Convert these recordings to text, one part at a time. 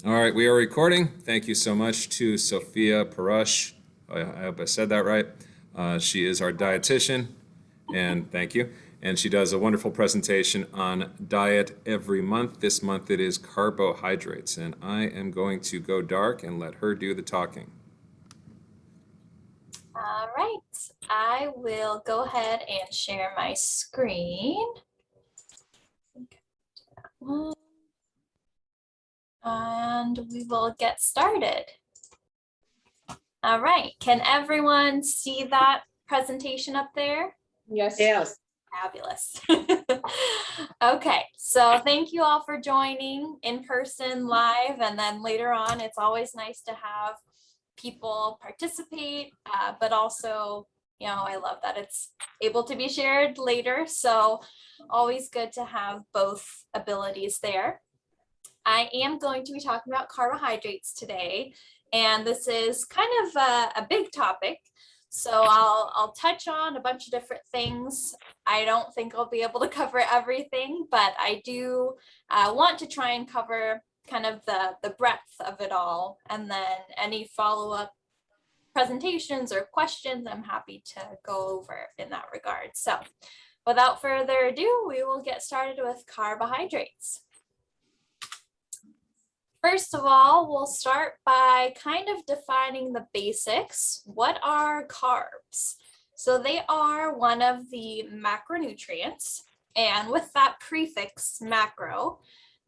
All right, we are recording. Thank you so much to Sofia Porush. I hope I said that right. She is our dietitian, and thank you. And she does a wonderful presentation on diet every month. This month it is carbohydrates, and I am going to go dark and let her do the talking. All right, I will go ahead and share my screen. And we will get started. All right, can everyone see that presentation up there? Yes. Yes. Fabulous. Okay, so thank you all for joining in person live, and then later on, it's always nice to have people participate, but also, I love that it's able to be shared later. So always good to have both abilities there. I am going to be talking about carbohydrates today, and this is kind of a big topic. So I'll touch on a bunch of different things. I don't think I'll be able to cover everything, but I do want to try and cover kind of the breadth of it all. And then any follow-up presentations or questions, I'm happy to go over in that regard. So without further ado, we will get started with carbohydrates. First of all, we'll start by kind of defining the basics. What are carbs? So they are one of the macronutrients, and with that prefix macro,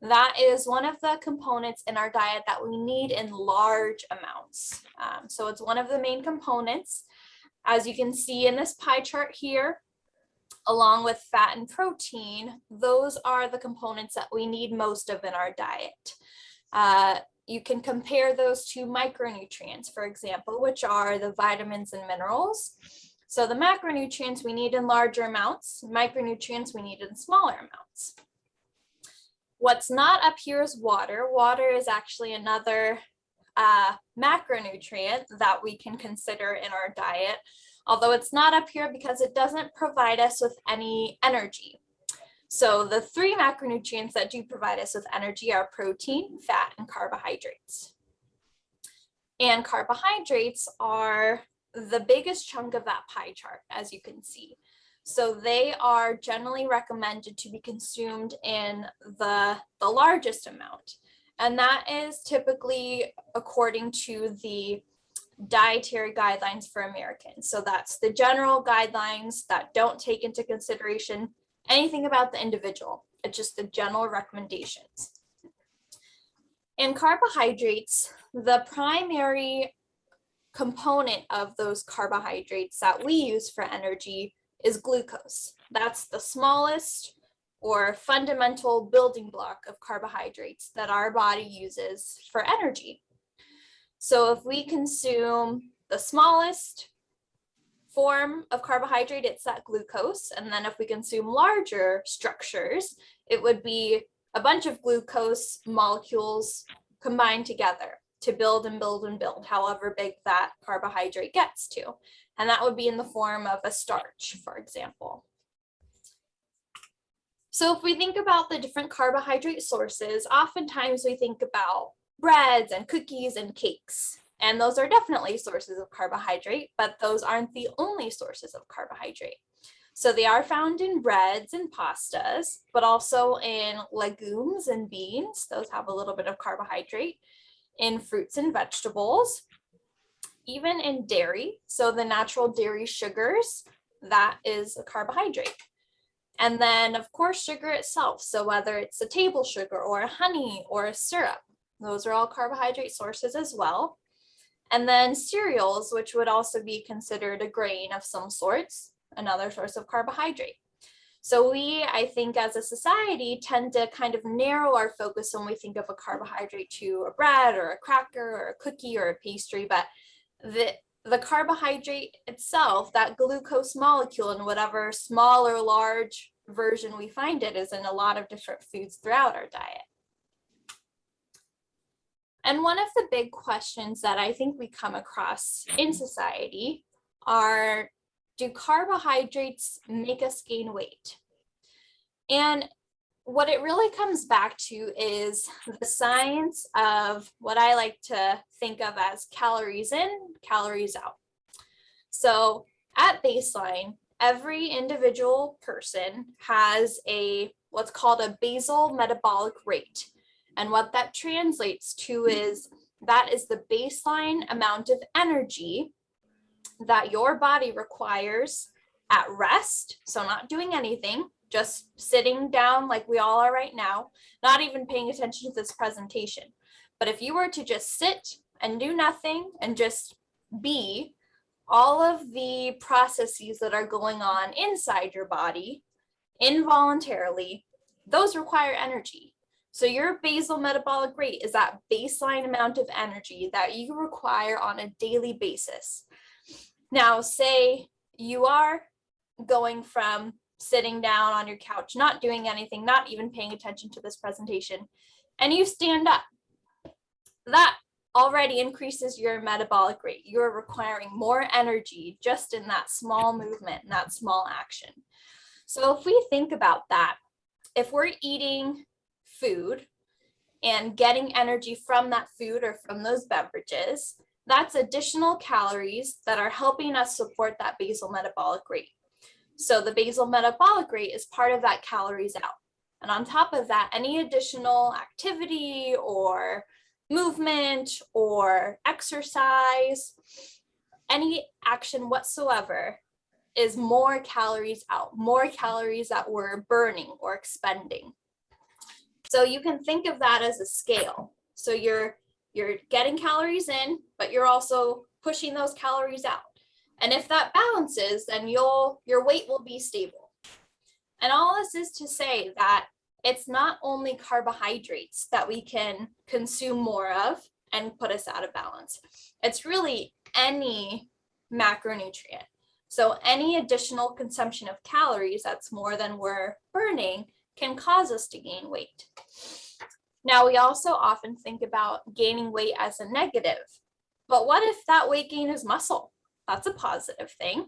that is one of the components in our diet that we need in large amounts. So it's one of the main components. As you can see in this pie chart here, along with fat and protein, those are the components that we need most of in our diet. You can compare those to micronutrients, for example, which are the vitamins and minerals. So the macronutrients we need in larger amounts, micronutrients we need in smaller amounts. What's not up here is water. Water is actually another macronutrient that we can consider in our diet, although it's not up here because it doesn't provide us with any energy. So the three macronutrients that do provide us with energy are protein, fat, and carbohydrates. And carbohydrates are the biggest chunk of that pie chart, as you can see. So they are generally recommended to be consumed in the largest amount. And that is typically according to the dietary guidelines for Americans. So that's the general guidelines that don't take into consideration anything about the individual. It's just the general recommendations. In carbohydrates, the primary component of those carbohydrates that we use for energy is glucose. That's the smallest or fundamental building block of carbohydrates that our body uses for energy. So if we consume the smallest form of carbohydrate, it's that glucose. And then if we consume larger structures, it would be a bunch of glucose molecules combined together to build and build and build, however big that carbohydrate gets to. And that would be in the form of a starch, for example. So if we think about the different carbohydrate sources, oftentimes we think about breads and cookies and cakes. And those are definitely sources of carbohydrate, but those aren't the only sources of carbohydrate. So they are found in breads and pastas, but also in legumes and beans. Those have a little bit of carbohydrate. In fruits and vegetables, even in dairy. So the natural dairy sugars, that is a carbohydrate. And then of course, sugar itself. So whether it's a table sugar or a honey or a syrup, those are all carbohydrate sources as well. And then cereals, which would also be considered a grain of some sorts, another source of carbohydrate. So we, I think as a society, tend to kind of narrow our focus when we think of a carbohydrate to a bread or a cracker or a cookie or a pastry, but the carbohydrate itself, that glucose molecule in whatever small or large version we find it, is in a lot of different foods throughout our diet. And one of the big questions that I think we come across in society are, do carbohydrates make us gain weight? And what it really comes back to is the science of what I like to think of as calories in, calories out. So at baseline, every individual person has what's called a basal metabolic rate. And what that translates to is that is the baseline amount of energy that your body requires at rest, so not doing anything, just sitting down like we all are right now, not even paying attention to this presentation. But if you were to just sit and do nothing and just be, all of the processes that are going on inside your body involuntarily, those require energy. So your basal metabolic rate is that baseline amount of energy that you require on a daily basis. Now, say you are going from sitting down on your couch, not doing anything, not even paying attention to this presentation, and you stand up. That already increases your metabolic rate. You're requiring more energy just in that small movement and that small action. So if we think about that, if we're eating food and getting energy from that food or from those beverages, that's additional calories that are helping us support that basal metabolic rate. So the basal metabolic rate is part of that calories out. And on top of that, any additional activity or movement or exercise, any action whatsoever is more calories out, more calories that we're burning or expending. So you can think of that as a scale. So you're getting calories in, but you're also pushing those calories out. And if that balances, then your weight will be stable. And all this is to say that it's not only carbohydrates that we can consume more of and put us out of balance. It's really any macronutrient. So any additional consumption of calories that's more than we're burning can cause us to gain weight. Now, we also often think about gaining weight as a negative, but what if that weight gain is muscle? That's a positive thing.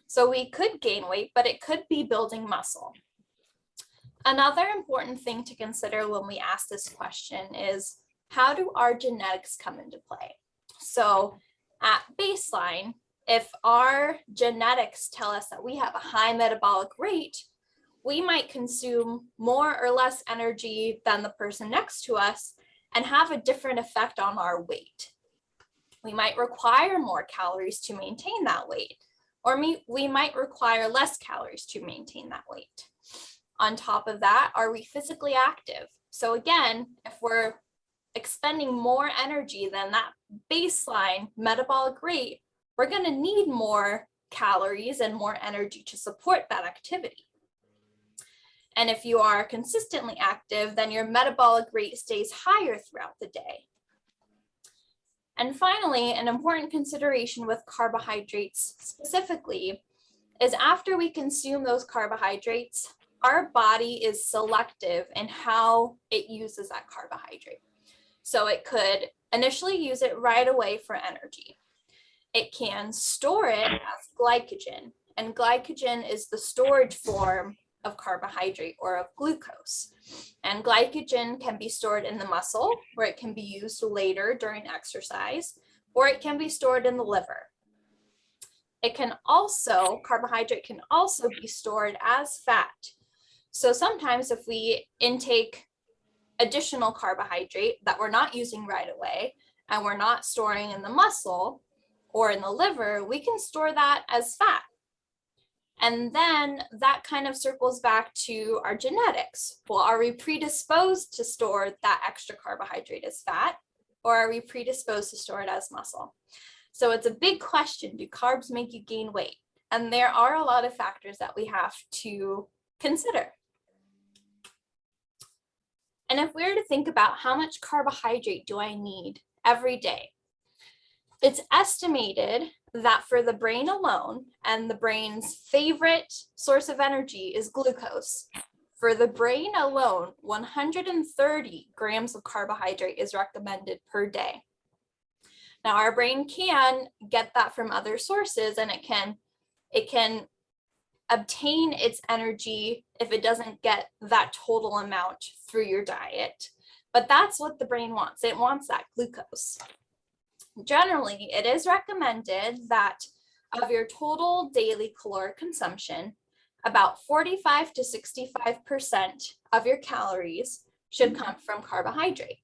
So we could gain weight, but it could be building muscle. Another important thing to consider when we ask this question is, how do our genetics come into play? So at baseline, if our genetics tell us that we have a high metabolic rate, we might consume more or less energy than the person next to us and have a different effect on our weight. We might require more calories to maintain that weight, or we might require less calories to maintain that weight. On top of that, are we physically active? So again, if we're expending more energy than that baseline metabolic rate, we're going to need more calories and more energy to support that activity. And if you are consistently active, then your metabolic rate stays higher throughout the day. And finally, an important consideration with carbohydrates specifically is after we consume those carbohydrates, our body is selective in how it uses that carbohydrate. So it could initially use it right away for energy. It can store it as glycogen, and glycogen is the storage form of carbohydrate or of glucose. And glycogen can be stored in the muscle, where it can be used later during exercise, or it can be stored in the liver. Carbohydrate can also be stored as fat. So sometimes if we intake additional carbohydrate that we're not using right away, and we're not storing in the muscle or in the liver, we can store that as fat. And then that kind of circles back to our genetics. Well, are we predisposed to store that extra carbohydrate as fat, or are we predisposed to store it as muscle? So it's a big question. Do carbs make you gain weight? And there are a lot of factors that we have to consider. And if we were to think about how much carbohydrate do I need every day, it's estimated that for the brain alone, and the brain's favorite source of energy is glucose, for the brain alone, 130 grams of carbohydrate is recommended per day. Now, our brain can get that from other sources, and it can obtain its energy if it doesn't get that total amount through your diet. But that's what the brain wants. It wants that glucose. Generally, it is recommended that of your total daily caloric consumption, about 45 to 65% of your calories should come from carbohydrate.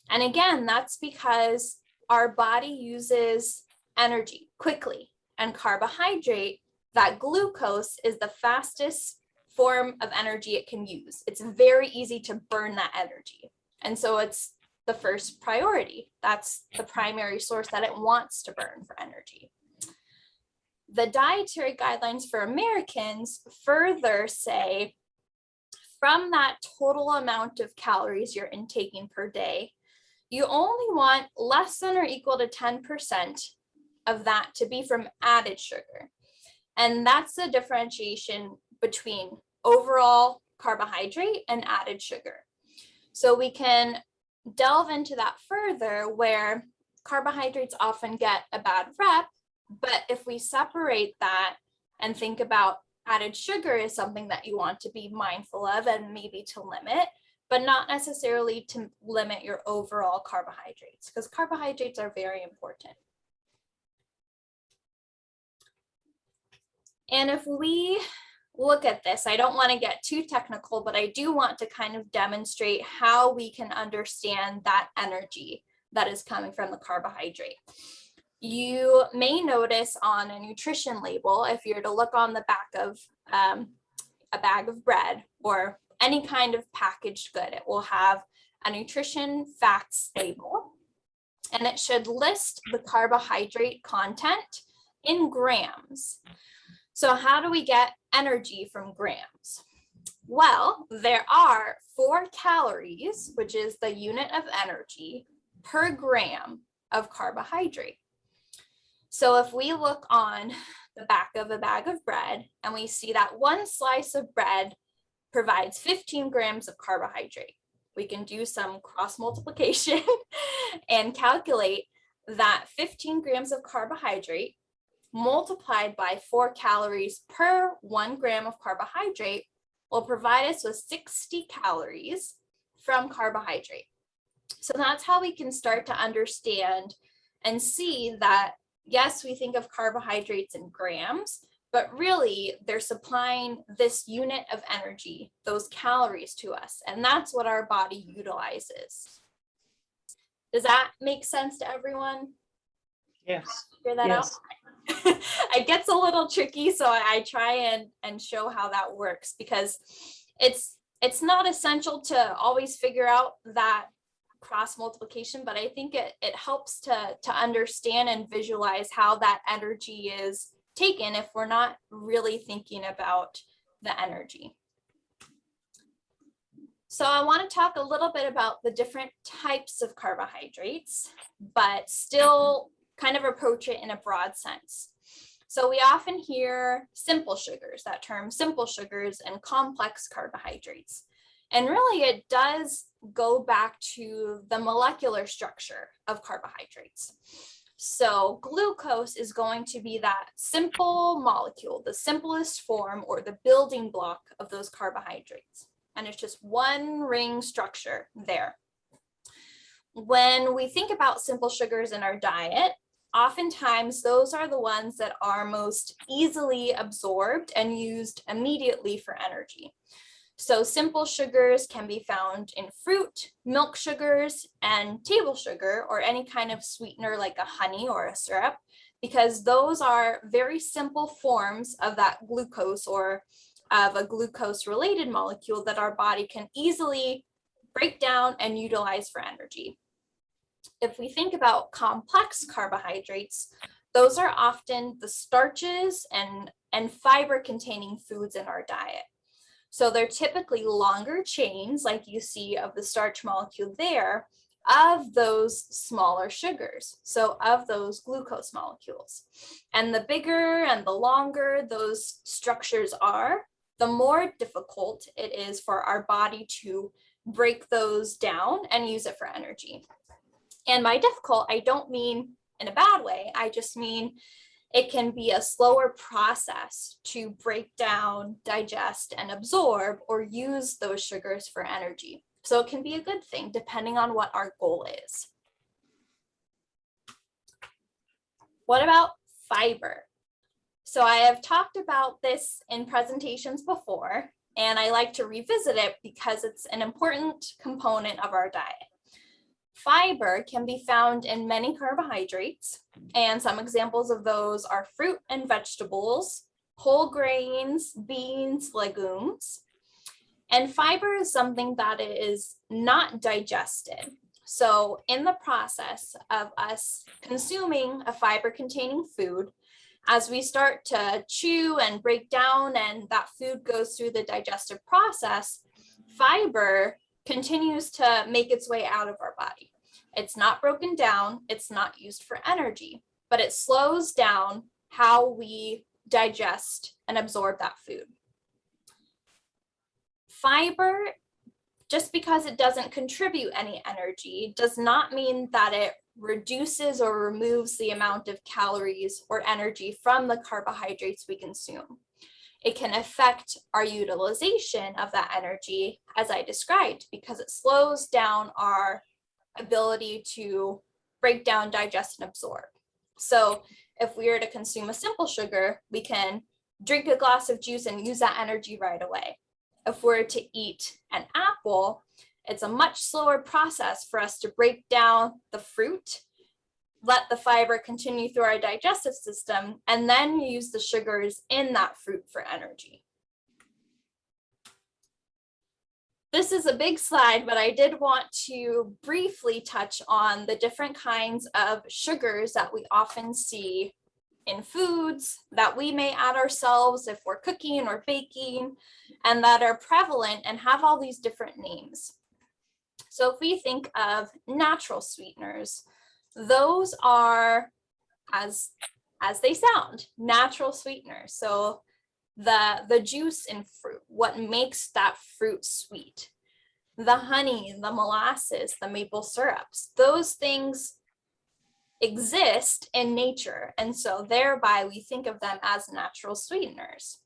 And again, that's because our body uses energy quickly, and carbohydrate, that glucose, is the fastest form of energy it can use. It's very easy to burn that energy. And so it's the first priority. That's the primary source that it wants to burn for energy. The dietary guidelines for Americans further say from that total amount of calories you're intaking per day, you only want less than or equal to 10% of that to be from added sugar. And that's the differentiation between overall carbohydrate and added sugar. So we can delve into that further, where carbohydrates often get a bad rep, but if we separate that and think about added sugar is something that you want to be mindful of and maybe to limit, but not necessarily to limit your overall carbohydrates, because carbohydrates are very important. And if we look at this, I don't want to get too technical, but I do want to kind of demonstrate how we can understand that energy that is coming from the carbohydrate. You may notice on a nutrition label, if you're to look on the back of a bag of bread or any kind of packaged good, it will have a nutrition facts label, and it should list the carbohydrate content in grams. So how do we get energy from grams? Well, there are 4 calories, which is the unit of energy, per gram of carbohydrate. So if we look on the back of a bag of bread and we see that one slice of bread provides 15 grams of carbohydrate, we can do some cross multiplication and calculate that 15 grams of carbohydrate multiplied by 4 calories per 1 gram of carbohydrate will provide us with 60 calories from carbohydrate. So that's how we can start to understand and see that, yes, we think of carbohydrates in grams, but really they're supplying this unit of energy, those calories to us. And that's what our body utilizes. Does that make sense to everyone? Yes. Figure that out? It gets a little tricky, so I try and show how that works, because it's not essential to always figure out that cross multiplication, but I think it helps to understand and visualize how that energy is taken if we're not really thinking about the energy. So I want to talk a little bit about the different types of carbohydrates, but still kind of approach it in a broad sense. So we often hear simple sugars, that term simple sugars, and complex carbohydrates. And really it does go back to the molecular structure of carbohydrates. So glucose is going to be that simple molecule, the simplest form or the building block of those carbohydrates. And it's just one ring structure there. When we think about simple sugars in our diet, oftentimes those are the ones that are most easily absorbed and used immediately for energy. So simple sugars can be found in fruit, milk sugars, and table sugar, or any kind of sweetener like a honey or a syrup, because those are very simple forms of that glucose or of a glucose-related molecule that our body can easily break down and utilize for energy. If we think about complex carbohydrates, those are often the starches and fiber-containing foods in our diet. So they're typically longer chains, like you see of the starch molecule there, of those smaller sugars, so of those glucose molecules. And the bigger and the longer those structures are, the more difficult it is for our body to break those down and use it for energy. And by difficult, I don't mean in a bad way. I just mean it can be a slower process to break down, digest, and absorb or use those sugars for energy. So it can be a good thing depending on what our goal is. What about fiber? So I have talked about this in presentations before, and I like to revisit it because it's an important component of our diet. Fiber can be found in many carbohydrates, and some examples of those are fruit and vegetables, whole grains, beans, legumes. And fiber is something that is not digested. So in the process of us consuming a fiber-containing food, as we start to chew and break down and that food goes through the digestive process, fiber continues to make its way out of our body. It's not broken down, it's not used for energy, but it slows down how we digest and absorb that food. Fiber, just because it doesn't contribute any energy, does not mean that it reduces or removes the amount of calories or energy from the carbohydrates we consume. It can affect our utilization of that energy, as I described, because it slows down our ability to break down, digest, and absorb. So if we were to consume a simple sugar, we can drink a glass of juice and use that energy right away. If we're to eat an apple, it's a much slower process for us to break down the fruit, let the fiber continue through our digestive system, and then use the sugars in that fruit for energy. This is a big slide, but I did want to briefly touch on the different kinds of sugars that we often see in foods that we may add ourselves if we're cooking or baking, and that are prevalent and have all these different names. So if we think of natural sweeteners, those are, as they sound, natural sweeteners. So the juice in fruit, what makes that fruit sweet, the honey, the molasses, the maple syrups, those things exist in nature, and so thereby we think of them as natural sweeteners.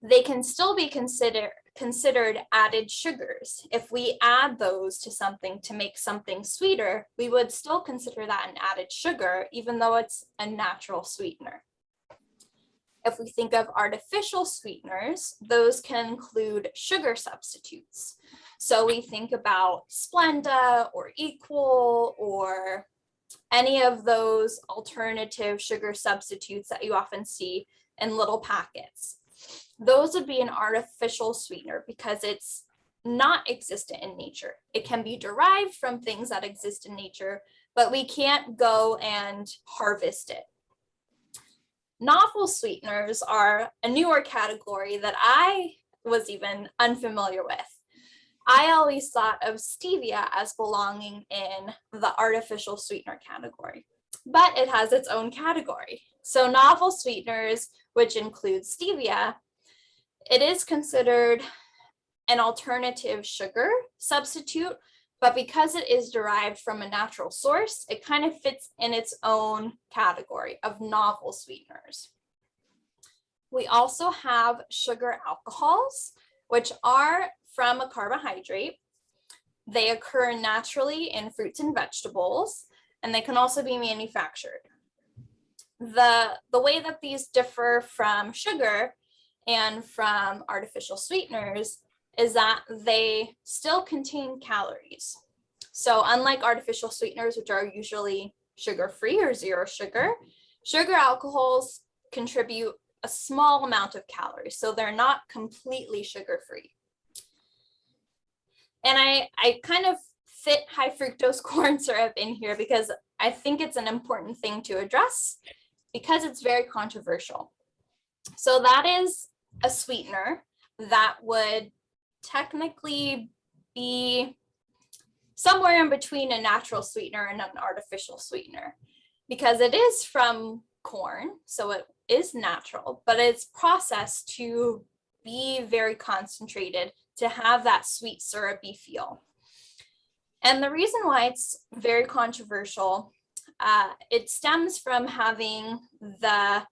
They can still be considered added sugars. If we add those to something to make something sweeter, we would still consider that an added sugar, even though it's a natural sweetener. If we think of artificial sweeteners, those can include sugar substitutes. So we think about Splenda or Equal or any of those alternative sugar substitutes that you often see in little packets. Those would be an artificial sweetener because it's not existent in nature. It can be derived from things that exist in nature, but we can't go and harvest it. Novel sweeteners are a newer category that I was even unfamiliar with. I always thought of stevia as belonging in the artificial sweetener category, but it has its own category. So novel sweeteners, which include stevia, it is considered an alternative sugar substitute, but because it is derived from a natural source, it kind of fits in its own category of novel sweeteners. We also have sugar alcohols, which are from a carbohydrate. They occur naturally in fruits and vegetables, and they can also be manufactured. The way that these differ from sugar and from artificial sweeteners is that they still contain calories. So unlike artificial sweeteners, which are usually sugar-free or zero sugar, sugar alcohols contribute a small amount of calories, so they're not completely sugar-free. And I kind of fit high fructose corn syrup in here because I think it's an important thing to address because it's very controversial. So that is a sweetener that would technically be somewhere in between a natural sweetener and an artificial sweetener because it is from corn, so it is natural, but it's processed to be very concentrated to have that sweet syrupy feel. And the reason why it's very controversial it stems from having the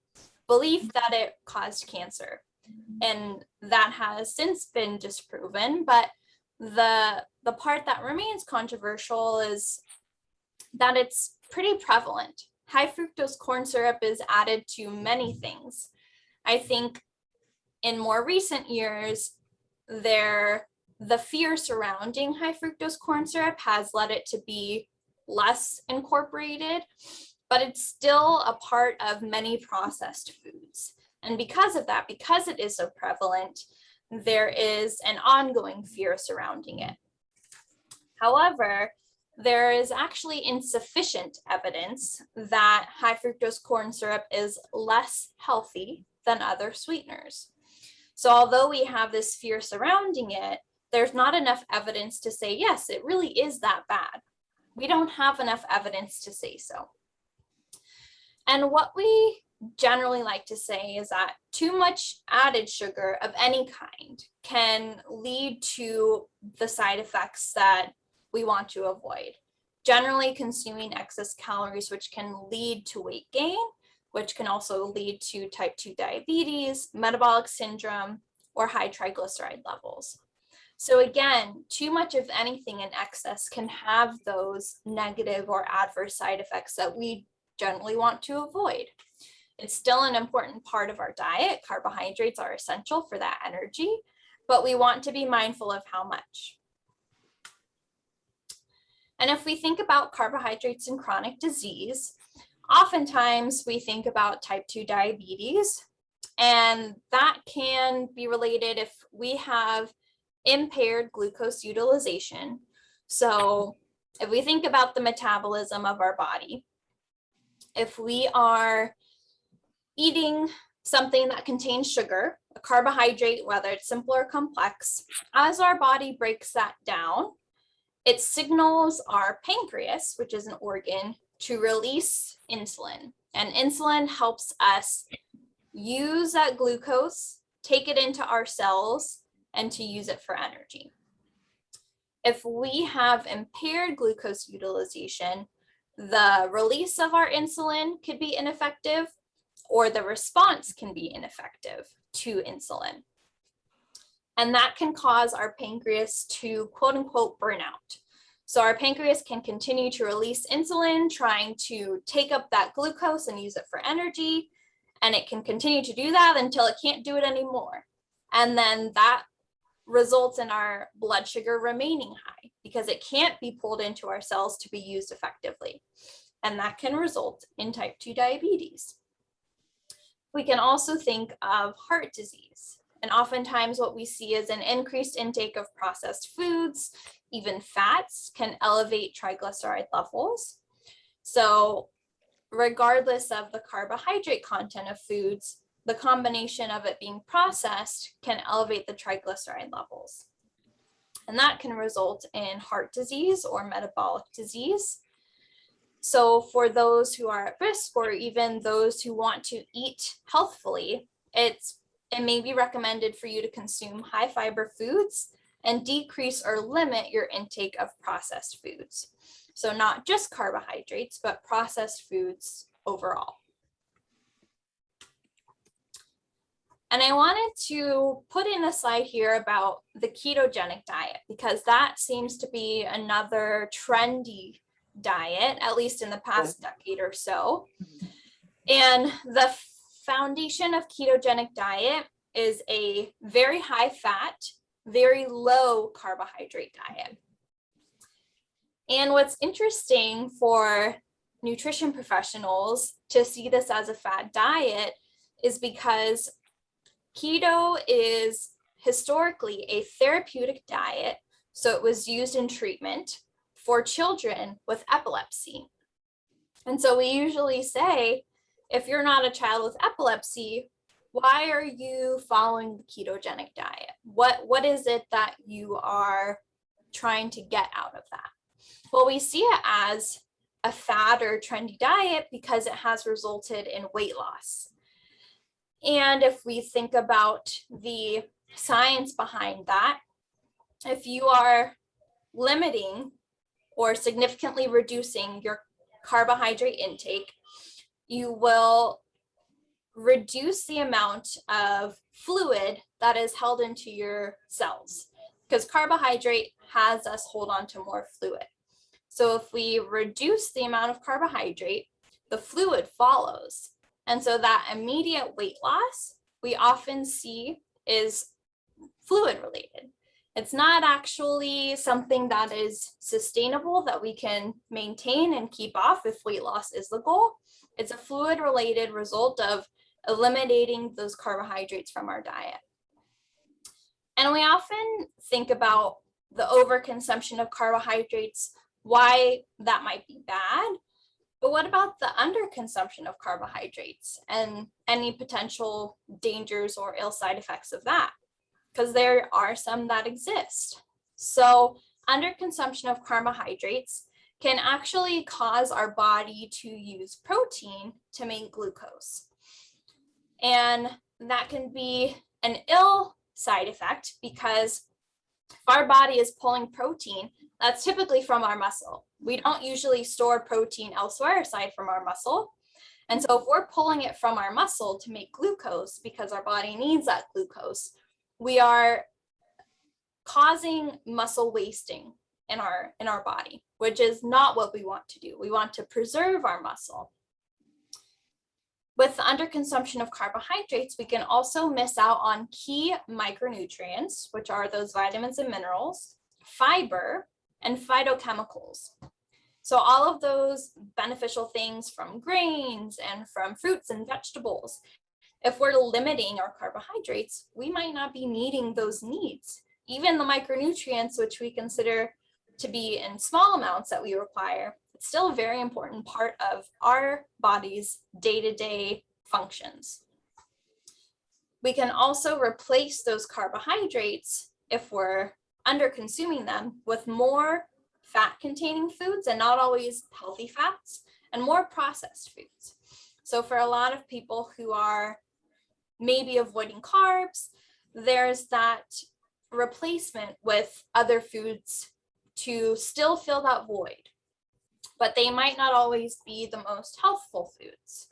belief that it caused cancer. And that has since been disproven, but the part that remains controversial is that it's pretty prevalent. High fructose corn syrup is added to many things. I think in more recent years, the fear surrounding high fructose corn syrup has led it to be less incorporated, but it's still a part of many processed foods. And because of that, because it is so prevalent, there is an ongoing fear surrounding it. However, there is actually insufficient evidence that high fructose corn syrup is less healthy than other sweeteners. So although we have this fear surrounding it, there's not enough evidence to say, yes, it really is that bad. We don't have enough evidence to say so. And what we generally like to say is that too much added sugar of any kind can lead to the side effects that we want to avoid. Generally consuming excess calories, which can lead to weight gain, which can also lead to type 2 diabetes, metabolic syndrome, or high triglyceride levels. So again, too much of anything in excess can have those negative or adverse side effects that we generally want to avoid. It's still an important part of our diet. Carbohydrates are essential for that energy, but we want to be mindful of how much. And if we think about carbohydrates in chronic disease, oftentimes we think about type 2 diabetes, and that can be related if we have impaired glucose utilization. So if we think about the metabolism of our body, if we are eating something that contains sugar, a carbohydrate, whether it's simple or complex, as our body breaks that down, it signals our pancreas, which is an organ, to release insulin. And insulin helps us use that glucose, take it into our cells, and to use it for energy. If we have impaired glucose utilization, the release of our insulin could be ineffective, or the response can be ineffective to insulin. And that can cause our pancreas to quote unquote burn out. So our pancreas can continue to release insulin, trying to take up that glucose and use it for energy. And it can continue to do that until it can't do it anymore. And then that results in our blood sugar remaining high because it can't be pulled into our cells to be used effectively. And that can result in type 2 diabetes. We can also think of heart disease. And oftentimes what we see is an increased intake of processed foods, even fats can elevate triglyceride levels. So regardless of the carbohydrate content of foods, the combination of it being processed can elevate the triglyceride levels. And that can result in heart disease or metabolic disease. So for those who are at risk, or even those who want to eat healthfully, it may be recommended for you to consume high fiber foods and decrease or limit your intake of processed foods. So not just carbohydrates, but processed foods overall. And I wanted to put in a slide here about the ketogenic diet, because that seems to be another trendy diet, at least in the past decade or so. And the foundation of ketogenic diet is a very high fat, very low carbohydrate diet. And what's interesting for nutrition professionals to see this as a fad diet is because keto is historically a therapeutic diet. So it was used in treatment for children with epilepsy. And so we usually say, if you're not a child with epilepsy, why are you following the ketogenic diet? What is it that you are trying to get out of that? Well, we see it as a fad or trendy diet because it has resulted in weight loss. And if we think about the science behind that, if you are limiting or significantly reducing your carbohydrate intake, you will reduce the amount of fluid that is held into your cells, because carbohydrate has us hold on to more fluid. So if we reduce the amount of carbohydrate, the fluid follows. And so that immediate weight loss we often see is fluid related. It's not actually something that is sustainable that we can maintain and keep off if weight loss is the goal. It's a fluid related result of eliminating those carbohydrates from our diet. And we often think about the overconsumption of carbohydrates, why that might be bad. But what about the underconsumption of carbohydrates and any potential dangers or ill side effects of that? Because there are some that exist. So underconsumption of carbohydrates can actually cause our body to use protein to make glucose. And that can be an ill side effect, because if our body is pulling protein, that's typically from our muscle. We don't usually store protein elsewhere aside from our muscle. And so if we're pulling it from our muscle to make glucose because our body needs that glucose, we are causing muscle wasting in our body, which is not what we want to do. We want to preserve our muscle. With the underconsumption of carbohydrates, we can also miss out on key micronutrients, which are those vitamins and minerals, fiber, and phytochemicals. So all of those beneficial things from grains and from fruits and vegetables, if we're limiting our carbohydrates, we might not be meeting those needs. Even the micronutrients, which we consider to be in small amounts that we require, it's still a very important part of our body's day-to-day functions. We can also replace those carbohydrates, if we're under consuming them, with more fat-containing foods, and not always healthy fats, and more processed foods. So for a lot of people who are maybe avoiding carbs, there's that replacement with other foods to still fill that void, but they might not always be the most healthful foods.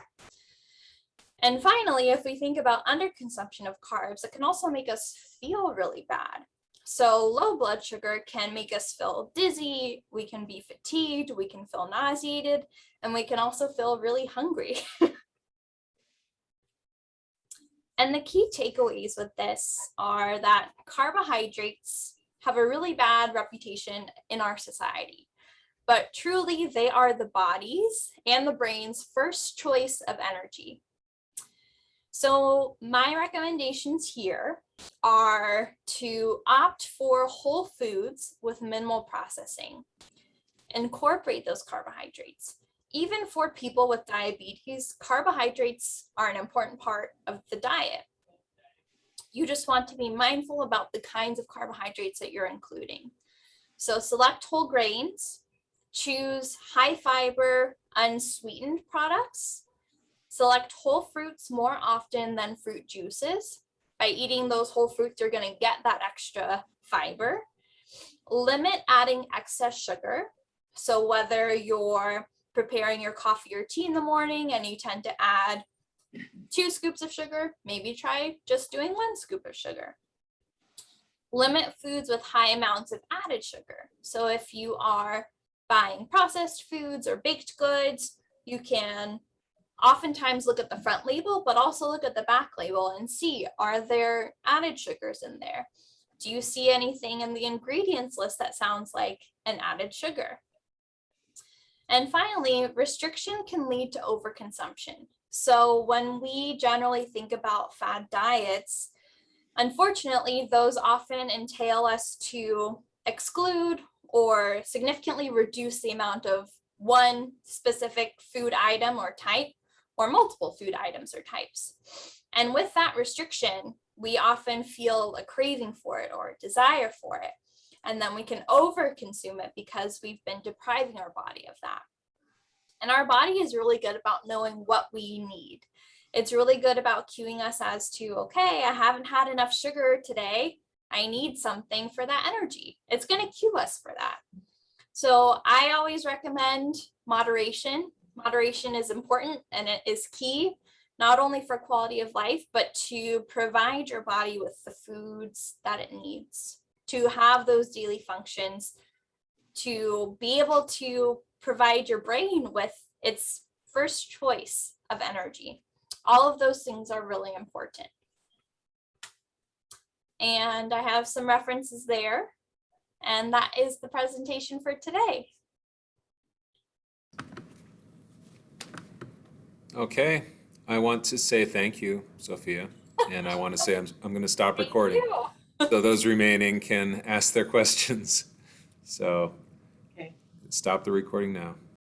And finally, if we think about underconsumption of carbs, it can also make us feel really bad. So low blood sugar can make us feel dizzy, we can be fatigued, we can feel nauseated, and we can also feel really hungry. And the key takeaways with this are that carbohydrates have a really bad reputation in our society, but truly they are the body's and the brain's first choice of energy. So my recommendations here are to opt for whole foods with minimal processing. Incorporate those carbohydrates. Even for people with diabetes, carbohydrates are an important part of the diet. You just want to be mindful about the kinds of carbohydrates that you're including. So select whole grains, choose high fiber, unsweetened products, select whole fruits more often than fruit juices. By eating those whole fruits, you're going to get that extra fiber. Limit adding excess sugar. So whether you're preparing your coffee or tea in the morning and you tend to add 2 scoops of sugar, maybe try just doing 1 scoop of sugar. Limit foods with high amounts of added sugar. So if you are buying processed foods or baked goods, you can oftentimes look at the front label, but also look at the back label and see, are there added sugars in there? Do you see anything in the ingredients list that sounds like an added sugar? And finally, restriction can lead to overconsumption. So when we generally think about fad diets, unfortunately, those often entail us to exclude or significantly reduce the amount of one specific food item or type, or multiple food items or types. And with that restriction, we often feel a craving for it or a desire for it. And then we can overconsume it because we've been depriving our body of that. And our body is really good about knowing what we need. It's really good about cueing us as to, okay, I haven't had enough sugar today. I need something for that energy. It's going to cue us for that. So I always recommend moderation. Moderation is important and it is key, not only for quality of life, but to provide your body with the foods that it needs, to have those daily functions, to be able to provide your brain with its first choice of energy. All of those things are really important. And I have some references there. And that is the presentation for today. Okay, I want to say thank you, Sophia, and I want to say I'm going to stop Thank recording. you. So those remaining can ask their questions. So Okay. stop the recording now.